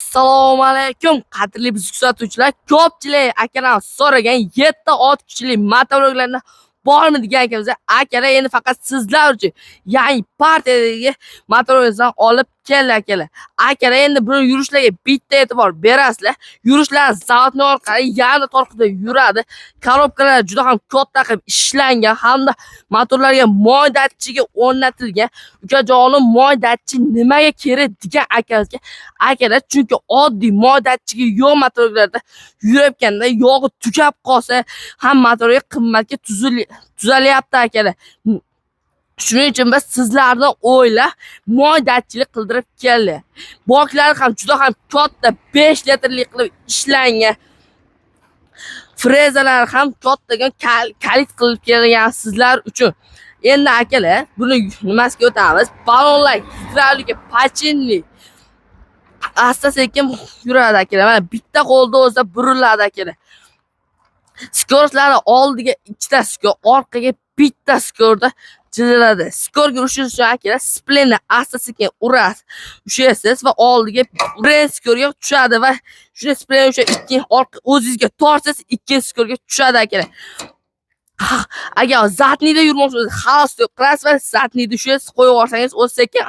Assalomu alaykum, qadrli bizni kuzatuvchilar. Ko'pchilik akalar so'ragan 7 ot kuchli motorlarni bormi degan ekanmiz. Akalar endi faqat sizlar uchun yangi partiyadagi motorlardan olib keldi akalar. Akalar endi bu yurishlarga bitta e'tibor berasizlar. Yurishlar zavodni orqali yana torqida yuradi. Korobkalar juda ham katta qilib ishlangan hamda motorlarga moy datchigi o'rnatilgan. Ukajonim moy datchigi nimaga kerak degan akamizga akalar chunki oddiy moy datchigi yo'q motorlarda yurayotganda yog'i tugab qolsa ham motorga qimmatga tuzalyapti akalar. Shuning uchun biz sizlarni o'ylab moy datchilik qildirib keldik. Boklari ham juda ham katta 5 litrlik qilib ishlangan. Frezalar ham kattaga kalit qilib kelgan sizlar uchun. Endi akalar buni nimasiga o'tamiz? Ballonlar gidravlika pachinli asta sekin yuradi akalar. Mana bitta qo'lda o'zida buriladi akalar. Skorlari oldiga ikkita skor, orqaga bitta skorda chiziladi. Skorga urishish uchun akalar splenni asta sekin urasiz. Ushasiz va oldiga birinchi skorga tushadi va shuni splen o'sha ikkinchi orqa o'zingizga tortsangiz ikkinchi skorga tushadi akalar. Agar zatnida yurmoqchisiz, xalos qilasiz va zatnida ushasiz qo'yib yuborsangiz o'z sekin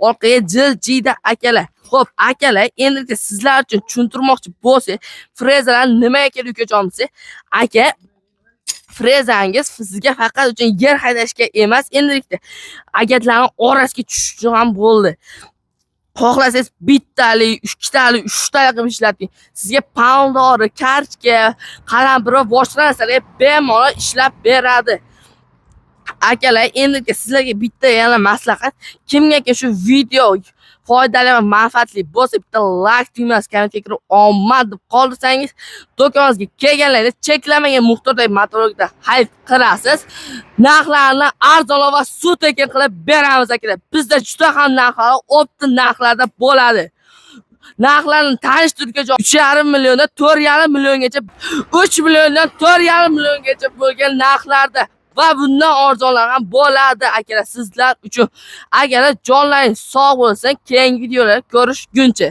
orqaga jiljiydi akalar. Xo'p, akalar, endi sizlar uchun tushuntirmoqchi bo'lsak, frezalar nimaga kerak ukajonimizga? Aka, frezangiz sizga faqat uchun yer haydashga emas, endilikda agatlarning orasiga tushish uchun ham bo'ldi. Xohlasangiz bittali, ikkitali, uchtali qilib ishlating. Sizga pomidori, kartoshka, qalampir va boshqa narsalar bemalol ishlab beradi. Akalar, endi sizlarga bitta yana maslahat. Kimga shu video foydali va manfaatli bo'lsa, bitta like tugmasi kommentga kirib omad deb qoldirsangiz, do'koningizga kelganlarni cheklamagan miqdordagi motorlarga xarid qilasiz. Narxlarni arzon va suv tekin qilib beramiz akalar. Bizda juda ham narxlar opti narxlarda bo'ladi. Narxlarni tanishtirishga 3,5 milliondan 4,5 milliongacha, 3 milliondan 4,5 milliongacha bo'lgan narxlarda va bundan arzonlar ham bo'ladi akalar sizlar uchun. Agar jonlaringiz sog' bo'lsa, keyingi videolar ko'rishguncha